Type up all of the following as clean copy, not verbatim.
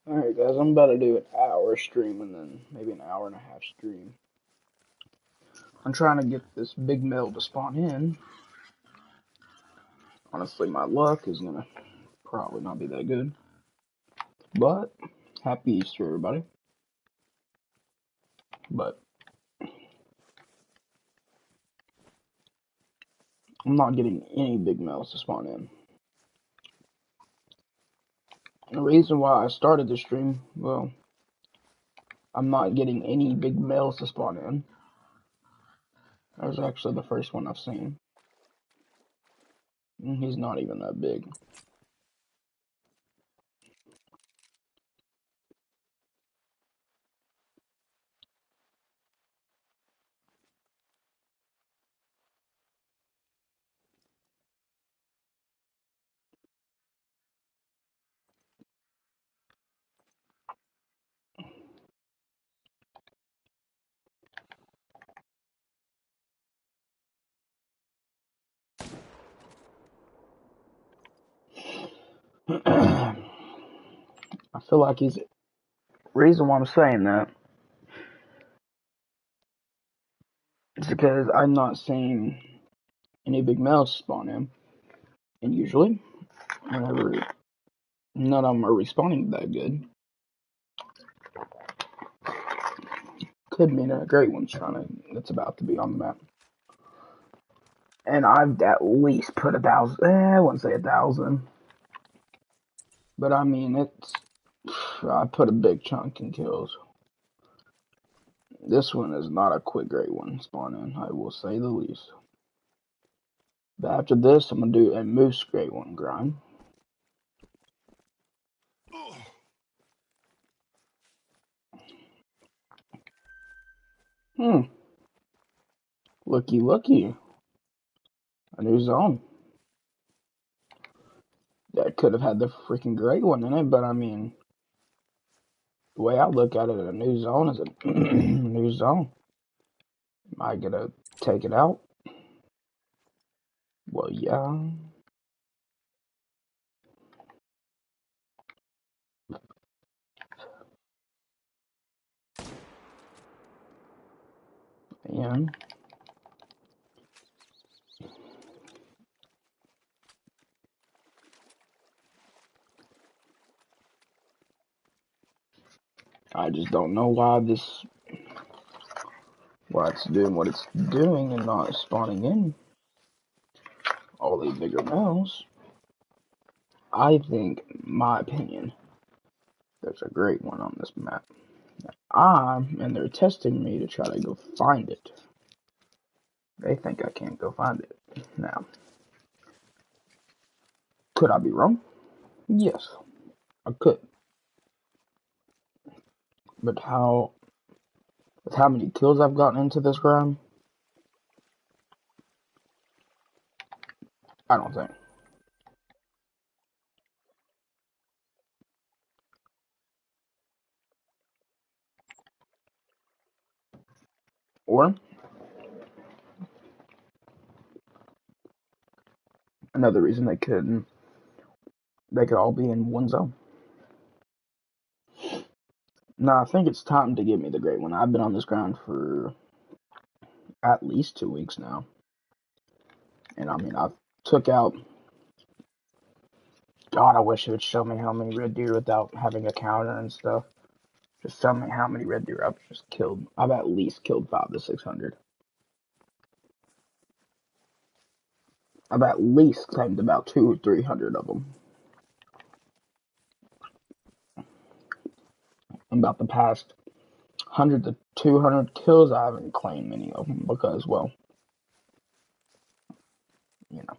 Alright guys, I'm about to do an hour stream and then maybe an hour and a half stream. I'm trying to get this big male to spawn in. Honestly, my luck is gonna probably not be that good. But, happy Easter everybody. But, I'm not getting any big males to spawn in. And the reason why I started the stream, well, I'm not getting any big males to spawn in. That was actually the first one I've seen. And he's not even that big. I feel like he's... Reason why I'm saying that is because I'm not seeing any big males spawn in. And usually, whenever none of them are responding that good, could mean a great one's that's about to be on the map. And I've at least put 1,000, I wouldn't say 1,000, but I mean, I put a big chunk in kills. This one is not a quick great one spawning, I will say the least. But after this, I'm gonna do a moose great one grind. Looky. A new zone. That could have had the freaking great one in it, but I mean, the way I look at it, a new zone is a new zone. Am I gonna take it out? Well, yeah. And I just don't know why it's doing what it's doing and not spawning in all these bigger males. I think, my opinion, there's a great one on this map. And they're testing me to try to go find it. They think I can't go find it. Now, could I be wrong? Yes, I could. But with how many kills I've gotten into this grind, I don't think. Or, another reason they could all be in one zone. No, I think it's time to give me the great one. I've been on this ground for at least 2 weeks now. And I mean, I've took out... God, I wish it would show me how many red deer without having a counter and stuff. Just tell me how many red deer I've just killed. I've at least killed 500 to 600. I've at least claimed about 200 or 300 of them. About the past 100 to 200 kills, I haven't claimed many of them because, well, you know.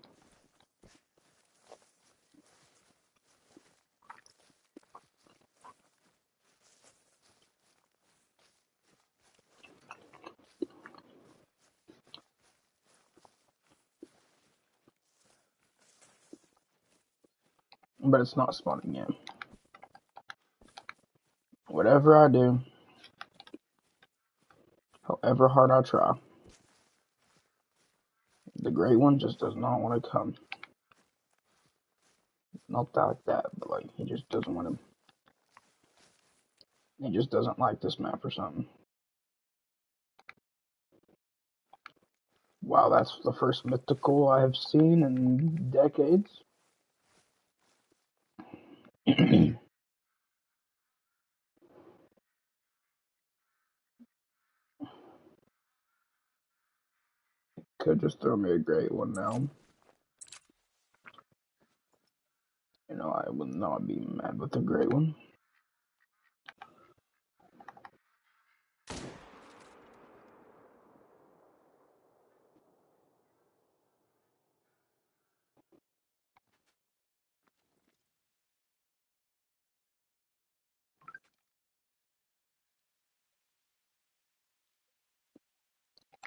But it's not spawning yet. Whatever I do, however hard I try, the great one just does not want to come. Not like that, but like, he just doesn't want to. He just doesn't like this map or something. Wow, that's the first mythical I have seen in decades. Could just throw me a great one now. You know, I would not be mad with a great one.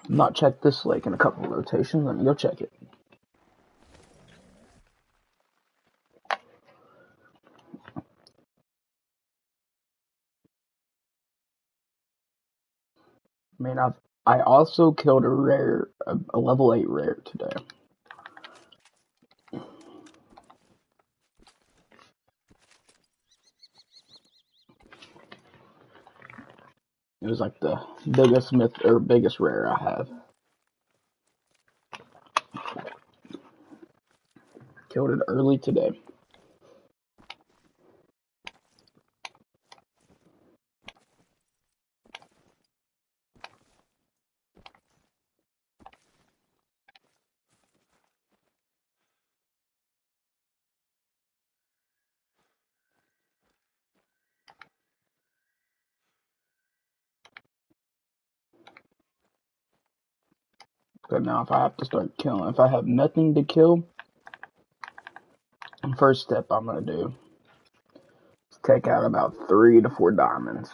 Not checked this lake in a couple of rotations. Let me go check it. I mean, I also killed a rare, a level 8 rare today. It was like the biggest myth or biggest rare I have. Killed it early today. But now if I have to start killing, if I have nothing to kill, the first step I'm gonna do is take out about 3 to 4 diamonds.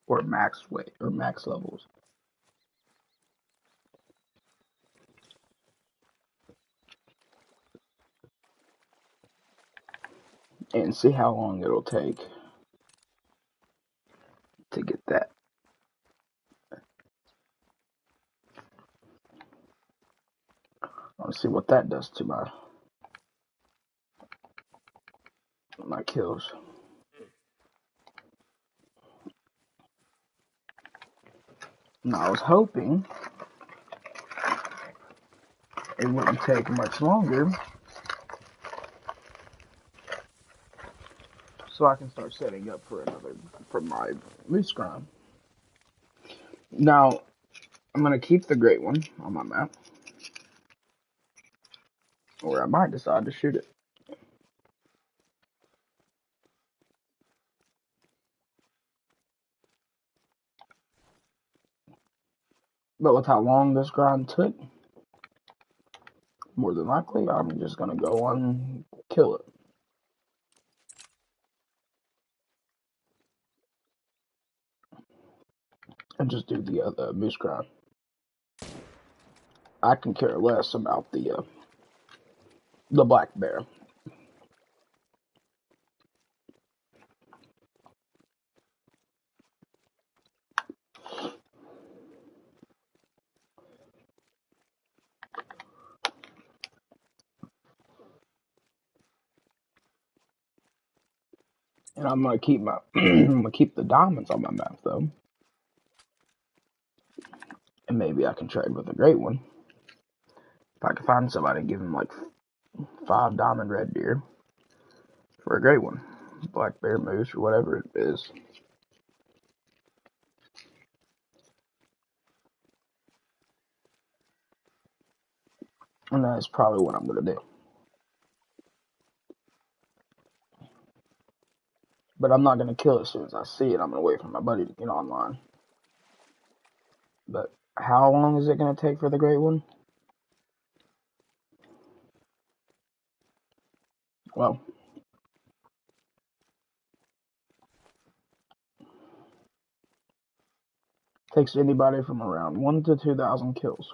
Or max weight, or max levels. And see how long it'll take to get that. I want to see what that does to my kills. Now I was hoping it wouldn't take much longer, so I can start setting up for my moose grind. Now I'm gonna keep the great one on my map, or I might decide to shoot it. But with how long this grind took, more than likely I'm just gonna go on and kill it. And just do the moose grind. I can care less about the black bear. And I'm gonna keep my I'm gonna keep the diamonds on my map though. And maybe I can trade with a great one. If I can find somebody and give him like 5 diamond red deer for a great one. Black bear moose or whatever it is. And that's probably what I'm gonna do. But I'm not gonna kill it as soon as I see it. I'm gonna wait for my buddy to get online. But how long is it gonna take for the great one? Well, takes anybody from around 1 to 2,000 kills.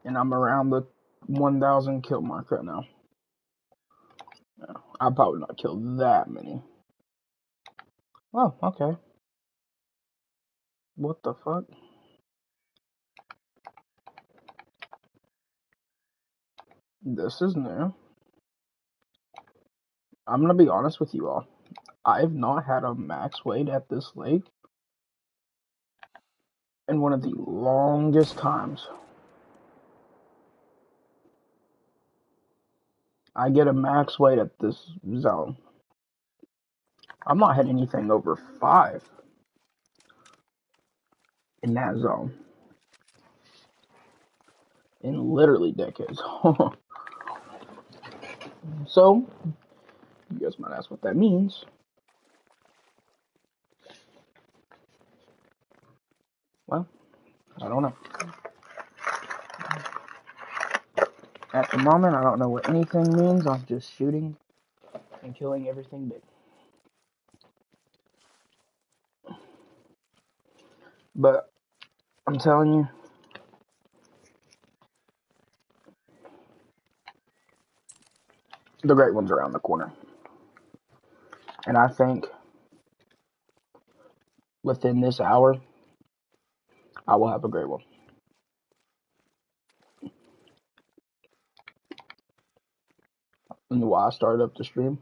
And I'm around the 1,000 kill mark right now. I'll probably not kill that many. Oh, okay. What the fuck? This is new. I'm gonna be honest with you all. I've not had a max weight at this lake in one of the longest times. I get a max weight at this zone. I'm not had anything over 5 in that zone in literally decades. So, you guys might ask what that means. Well, I don't know. At the moment, I don't know what anything means. I'm just shooting and killing everything big. But I'm telling you, the great one's around the corner. And I think within this hour, I will have a great one. And why I started up the stream,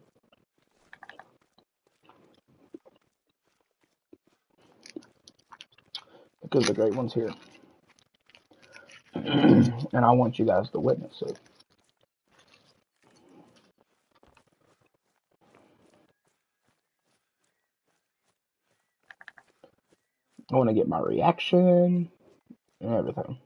because the great one's here. And I want you guys to witness it. I want to get my reaction and everything.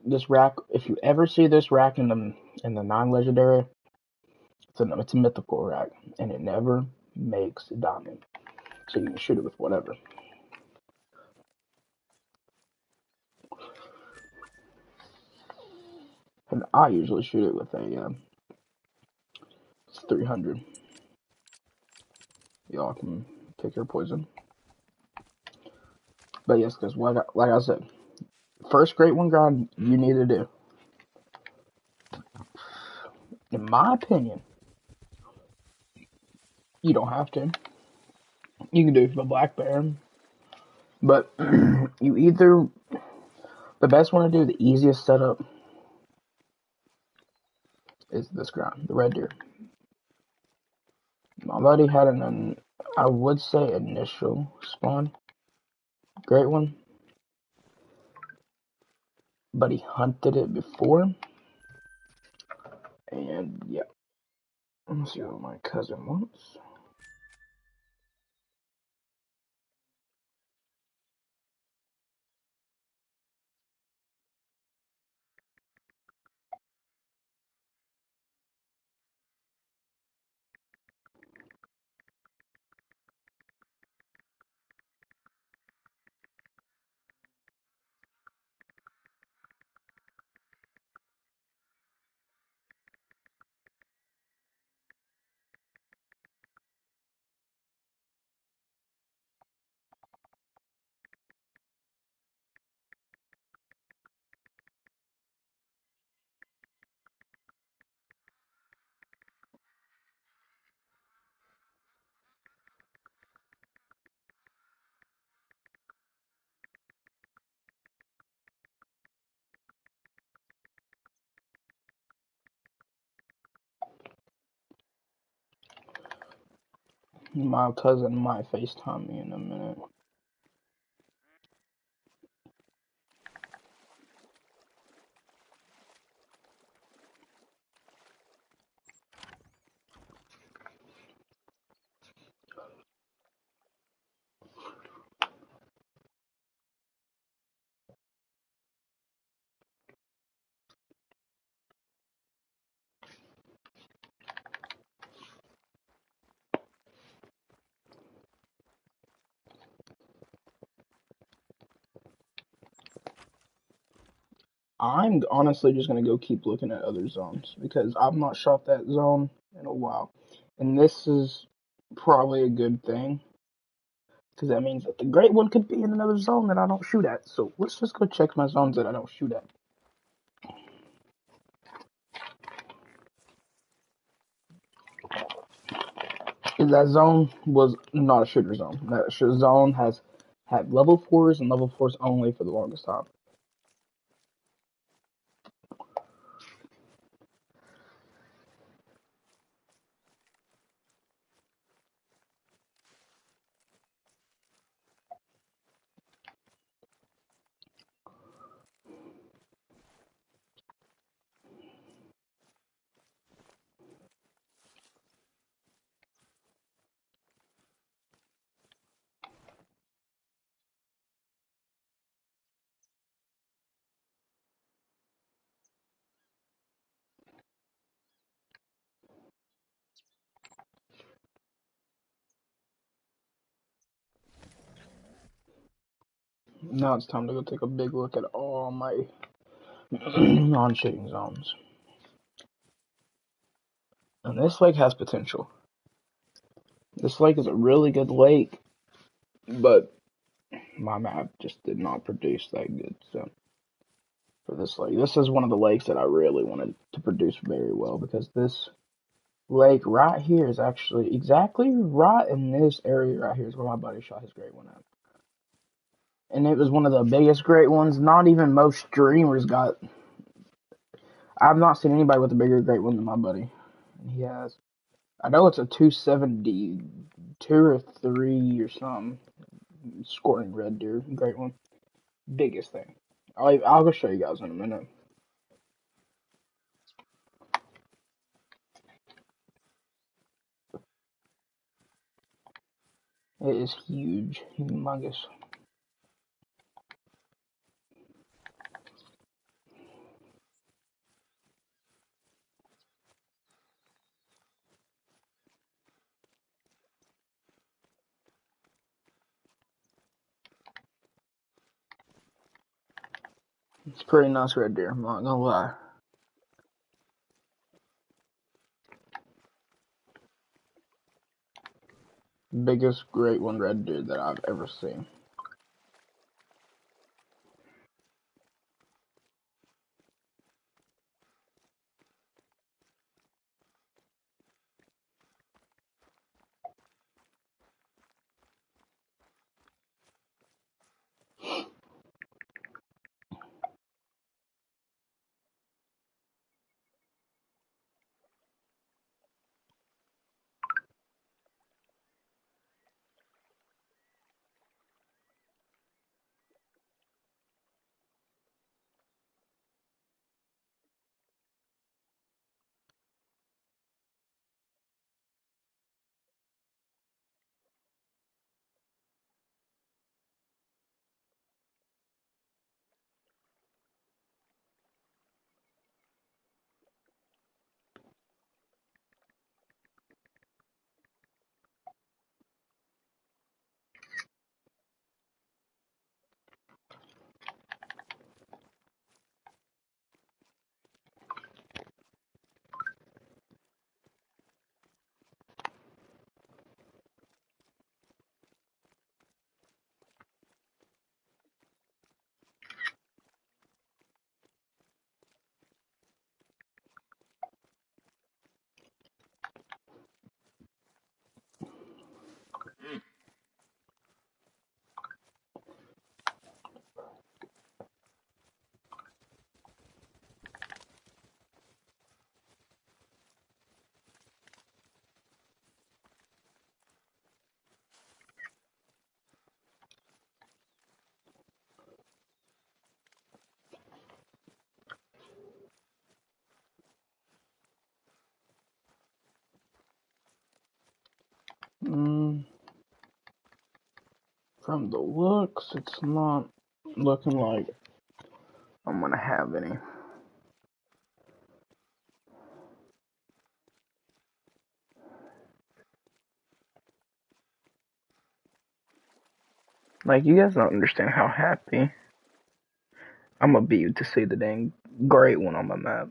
This rack, if you ever see this rack in the non-legendary, it's a mythical rack, and it never makes diamond. So you can shoot it with whatever. And I usually shoot it with a 300. Y'all can pick your poison. But yes, because like I said, first great one grind you need to do, in my opinion, you don't have to. You can do it for the black bear, but you either the best one to do, the easiest setup is this grind, the red deer. I've already had I would say initial spawn, great one, but he hunted it before, and yeah. Let's see what my cousin wants. My cousin might FaceTime me in a minute. I'm honestly just gonna go keep looking at other zones because I've not shot that zone in a while, and this is probably a good thing because that means that the great one could be in another zone that I don't shoot at. So let's just go check my zones that I don't shoot at. That zone was not a shooter zone. That zone has had level 4s and level 4s only for the longest time. Now it's time to go take a big look at all my non-shooting zones. And this lake has potential. This lake is a really good lake, but my map just did not produce that good. So for this lake, this is one of the lakes that I really wanted to produce very well because this lake right here is actually exactly right in this area right here is where my buddy shot his great one at. And it was one of the biggest great ones. Not even most streamers got. I've not seen anybody with a bigger great one than my buddy. And he has. I know it's a 272 or 3 or something. Scoring red deer, great one, biggest thing. I'll go show you guys in a minute. It is huge, humongous. It's a pretty nice red deer. I'm not gonna lie. Biggest great one red deer that I've ever seen. Mm, from the looks, it's not looking like I'm gonna have any. Like, you guys don't understand how happy I'm gonna be to see the dang great one on my map.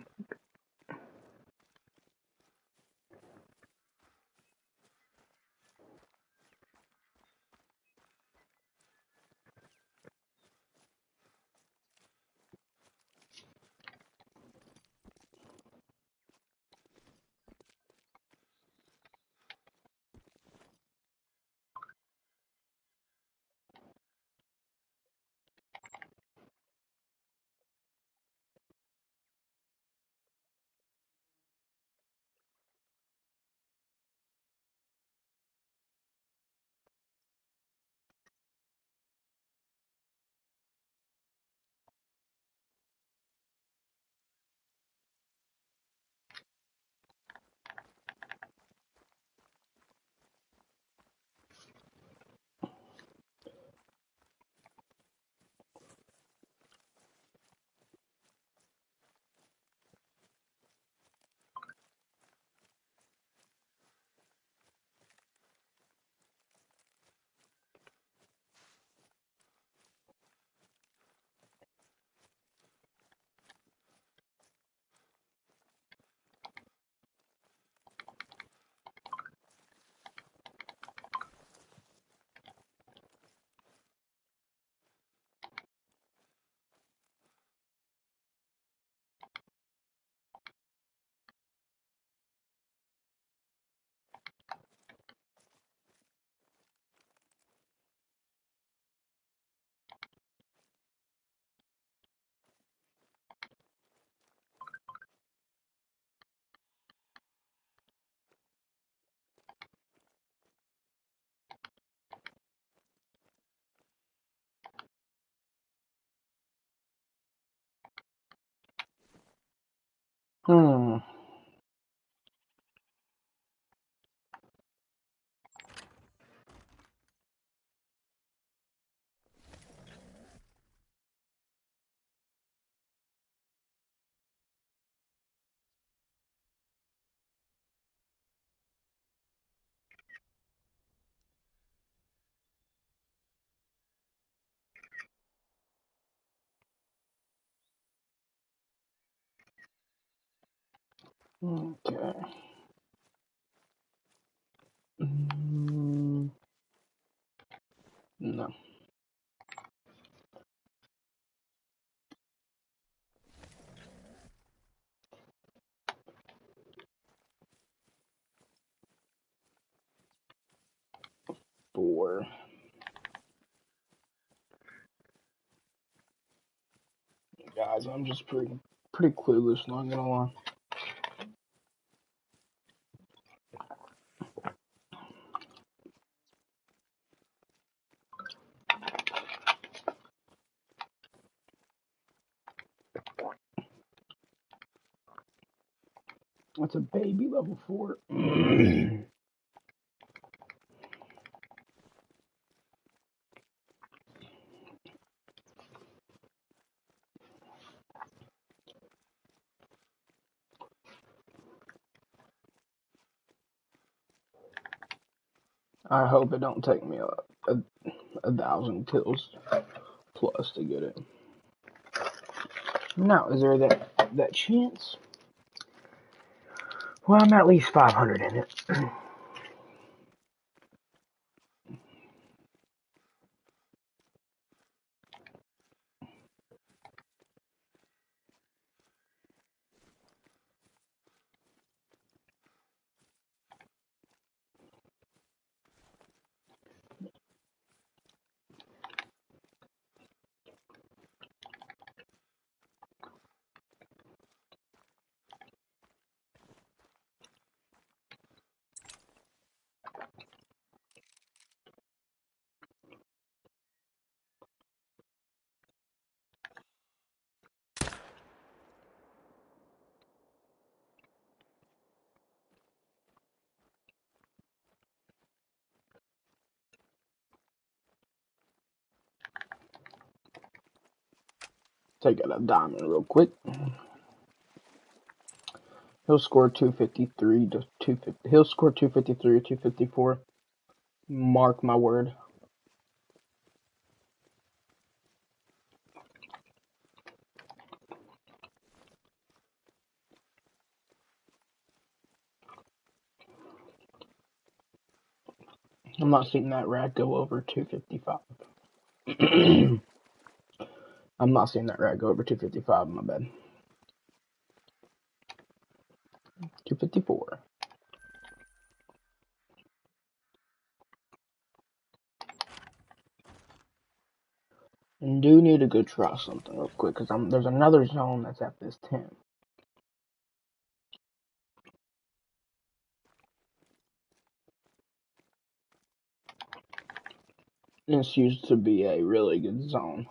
Hmm. Okay. No. 4. Guys, I'm just pretty clueless, not gonna lie. That's a baby level 4. I hope it don't take me a 1,000 kills plus to get it. Now, is there that chance? Well, I'm at least 500 in it. Take out a diamond real quick. He'll score 253 to 250. He'll score 253 or 254. Mark my word. I'm not seeing that rat go over 255. I'm not seeing that rat go over 255, my bad. 254. And do need to go try something real quick, because there's another zone that's at this 10. This used to be a really good zone.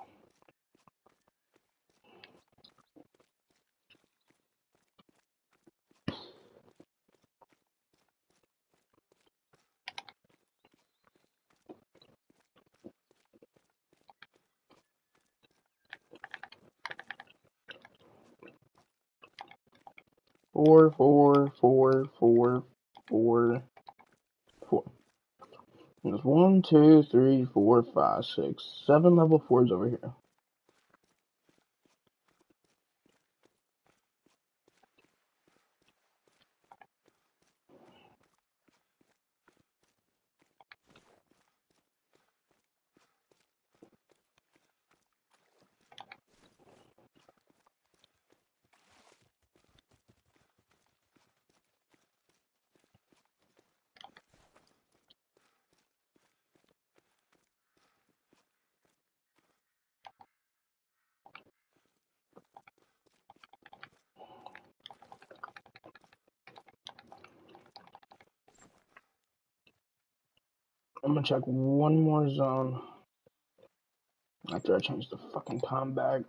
Four, four, four, four, four, four. There's 1, 2, 3, 4, 5, 6, 7 level 4s over here. I'm gonna check one more zone after I change the fucking time back.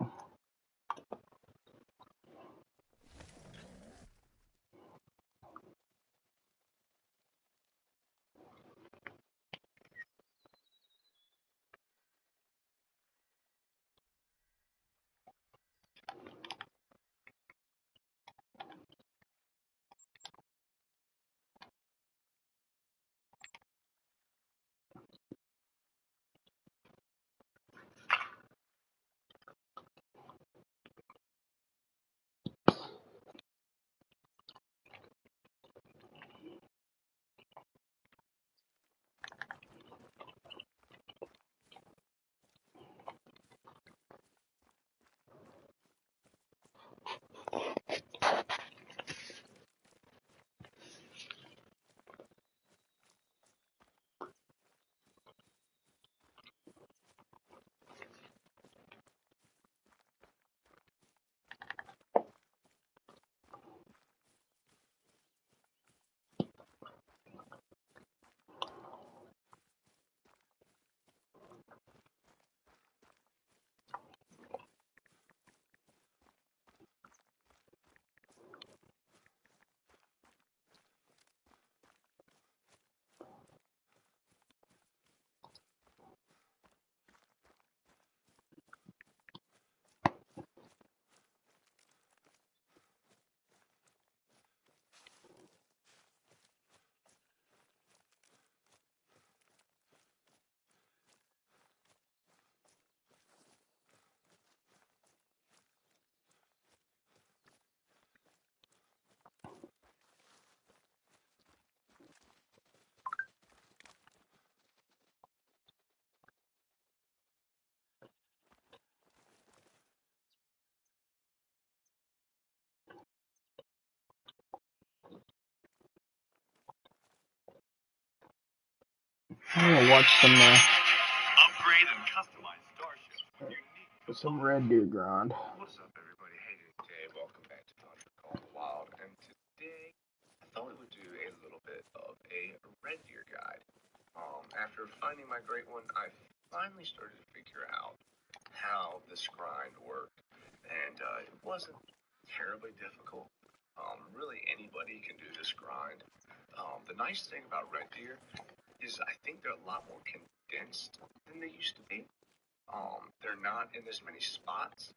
I'm gonna watch some Upgrade and customize Starship. some Red Deer grind. What's up, everybody? Hey, today, welcome back to Dodger Call the Wild. And today, I thought we would do a little bit of a Red Deer guide. After finding my great one, I finally started to figure out how this grind worked, and it wasn't terribly difficult. Really, anybody can do this grind. The nice thing about Red Deer is I think they're a lot more condensed than they used to be. They're not in as many spots,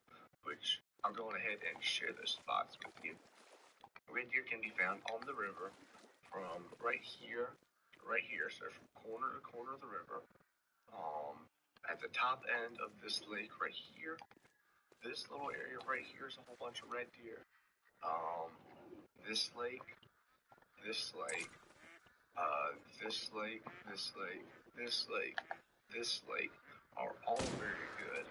which I'm going ahead and share those spots with you. Red deer can be found on the river from right here to right here, so from corner to corner of the river. At the top end of this lake right here, this little area right here is a whole bunch of red deer. This lake, This lake, this lake, this lake, this lake are all very good.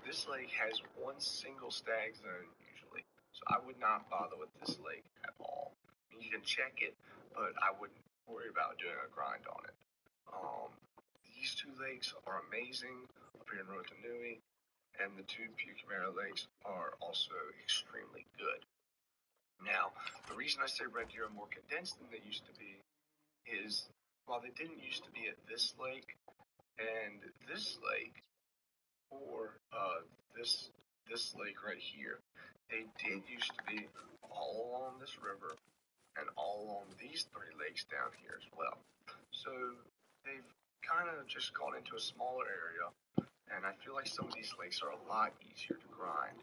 This lake has one single stag zone usually, so I would not bother with this lake at all. You can check it, but I wouldn't worry about doing a grind on it. Um, these two lakes are amazing up here in Rotanui, and the two Pucumera lakes are also extremely good. Now, the reason I say red deer are more condensed than they used to be is while they didn't used to be at this lake and this lake, or this lake right here, they did used to be all along this river and all along these three lakes down here as well. So they've kind of just gone into a smaller area, and I feel like some of these lakes are a lot easier to grind.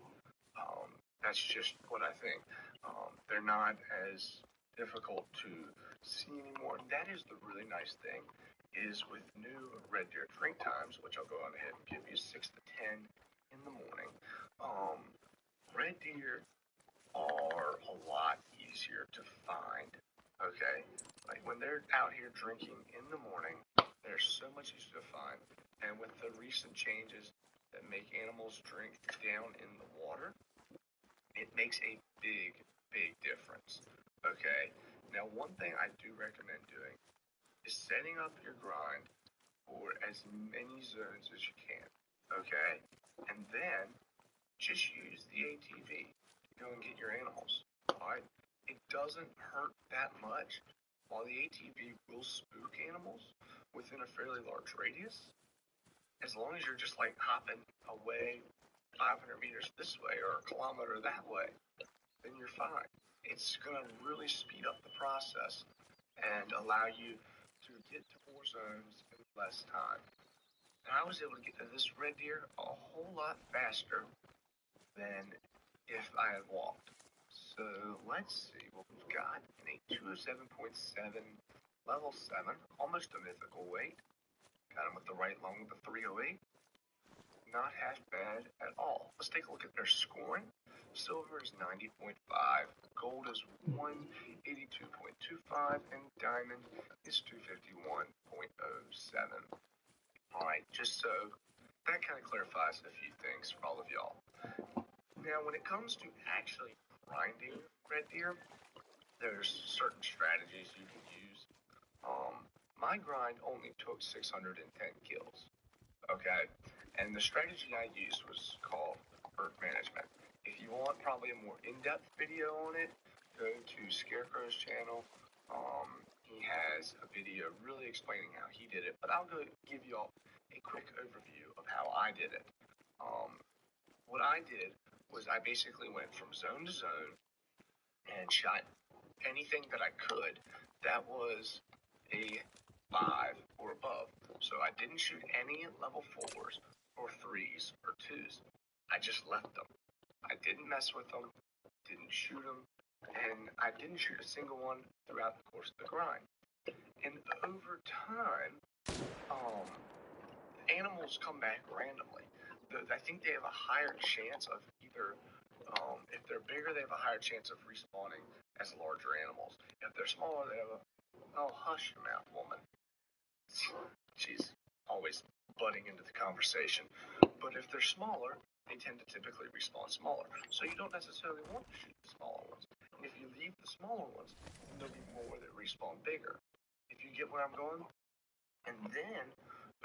That's just what I think. They're not as difficult to see anymore. And that is the really nice thing is with new red deer drink times, which I'll go on ahead and give you 6 to 10 in the morning. Red deer are a lot easier to find. Okay, like when they're out here drinking in the morning, they're so much easier to find. And with the recent changes that make animals drink down in the water, it makes a big difference. Okay, now one thing I do recommend doing is setting up your grind for as many zones as you can. Okay, and then just use the ATV to go and get your animals. Alright? It doesn't hurt that much. While the ATV will spook animals within a fairly large radius, as long as you're just like hopping away 500 meters this way or a kilometer that way, then you're fine. It's going to really speed up the process and allow you to get to more zones in less time. And I was able to get to this red deer a whole lot faster than if I had walked. So let's see what we've got in a 207.7 level 7, almost a mythical weight. Got him with the right lung with the 308. Not half bad at all. Let's take a look at their scoring. Silver is 90.5, gold is 182.25, and diamond is 251.07. Alright, just so that kind of clarifies a few things for all of y'all. Now, when it comes to actually grinding red deer, there's certain strategies you can use. My grind only took 610 kills, okay? And the strategy I used was called herd management. If you want probably a more in-depth video on it, go to Scarecrow's channel. He has a video really explaining how he did it, but I'll go give y'all a quick overview of how I did it. What I did was I basically went from zone to zone and shot anything that I could that was a 5 or above. So I didn't shoot any level 4s or 3s or 2s. I just left them. I didn't mess with them, didn't shoot them, and I didn't shoot a single one throughout the course of the grind. And over time, animals come back randomly. I think they have a higher chance of either, if they're bigger, they have a higher chance of respawning as larger animals. If they're smaller, they have a, oh, hush your mouth, woman. She's always butting into the conversation. But if they're smaller, they tend to typically respawn smaller. So you don't necessarily want to shoot the smaller ones. And if you leave the smaller ones, then there'll be more that respawn bigger. If you get where I'm going? And then,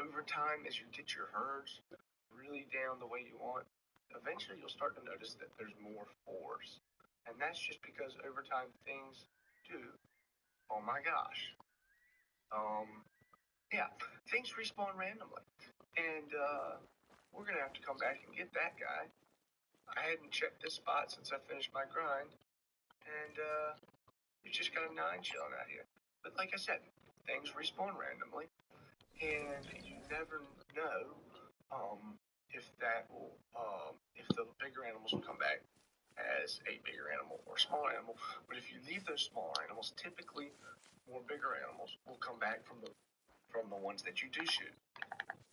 over time, as you get your herds really down the way you want, eventually you'll start to notice that there's more 4s. And that's just because over time things do, oh my gosh, yeah, things respawn randomly. And we're going to have to come back and get that guy. I hadn't checked this spot since I finished my grind. And we just got a 9 chilling out here. But like I said, things respawn randomly. And you never know if that will, if the bigger animals will come back as a bigger animal or a smaller animal. But if you leave those smaller animals, typically more bigger animals will come back from the ones that you do shoot.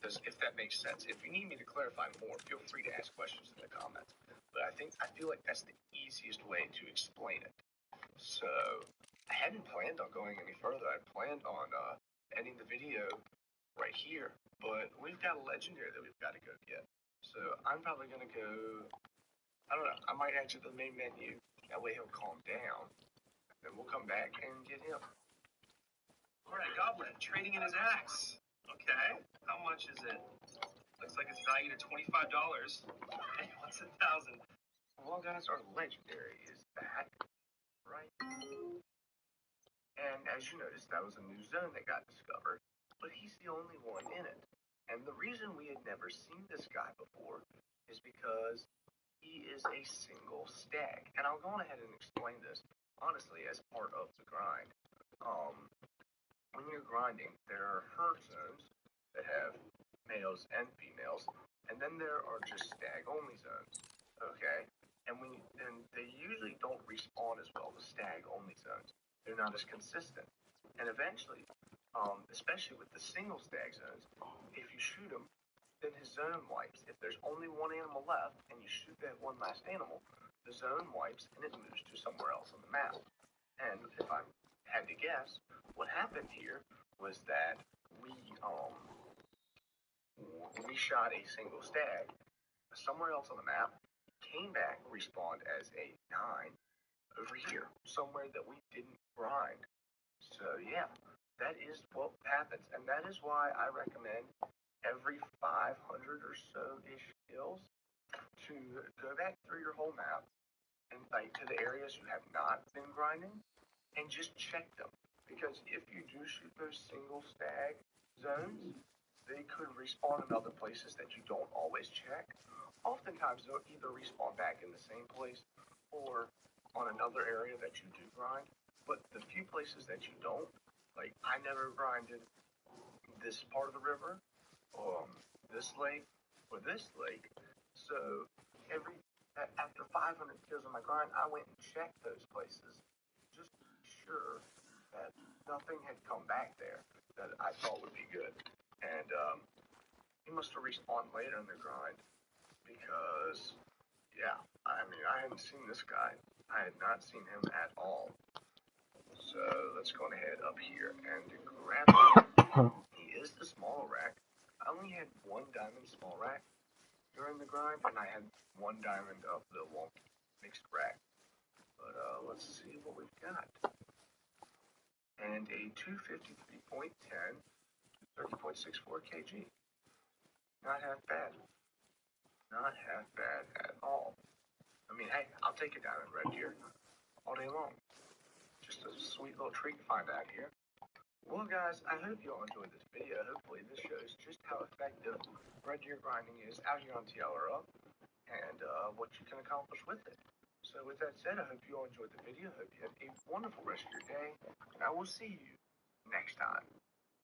If that makes sense. If you need me to clarify more, feel free to ask questions in the comments. But I feel like that's the easiest way to explain it. So I hadn't planned on going any further. I planned on ending the video right here, but we've got a legendary that we've got to go get. So I'm probably gonna go. I don't know. I might add to the main menu. That way he'll calm down, and we'll come back and get him. All right, Goblin, trading in his axe. Okay, how much is it? Looks like it's valued at $25. Hey, what's 1,000? Well, guys, our legendary is back, right? And as you noticed, that was a new zone that got discovered, but he's the only one in it. And the reason we had never seen this guy before is because he is a single stag. And I'll go on ahead and explain this, honestly, as part of the grind. When you're grinding, there are herd zones that have males and females, and then there are just stag-only zones, okay? And they usually don't respawn as well, the stag-only zones. They're not as consistent. And eventually, especially with the single stag zones, if you shoot him, then his zone wipes. If there's only one animal left and you shoot that one last animal, the zone wipes and it moves to somewhere else on the map. And if I had to guess, what happened here was that we shot a single stag somewhere else on the map, came back, respawned as a 9 over here, somewhere that we didn't grind. So yeah, that is what happens, and that is why I recommend every 500 or so ish kills to go back through your whole map and like to the areas you have not been grinding and just check them, because if you do shoot those single stag zones, they could respawn in other places that you don't always check. Oftentimes they'll either respawn back in the same place or on another area that you do grind. But the few places that you don't, like I never grinded this part of the river, this lake, or this lake. So after 500 kills on my grind, I went and checked those places just to be sure that nothing had come back there that I thought would be good. And he must have respawned later in the grind because, yeah, I mean, I hadn't seen this guy. I had not seen him at all. So let's go ahead up here and grab him. He is the small rack. I only had one diamond small rack during the grind, and I had one diamond of the wonky mixed rack. But let's see what we've got. And a 253.10, 30.64 kg. Not half bad. Not half bad at all. I mean, hey, I'll take a diamond red deer all day long. Just a sweet little treat to find out here. Well, guys, I hope you all enjoyed this video. Hopefully this shows just how effective red deer grinding is out here on TLRL and what you can accomplish with it. So with that said, I hope you all enjoyed the video. I hope you have a wonderful rest of your day, and I will see you next time.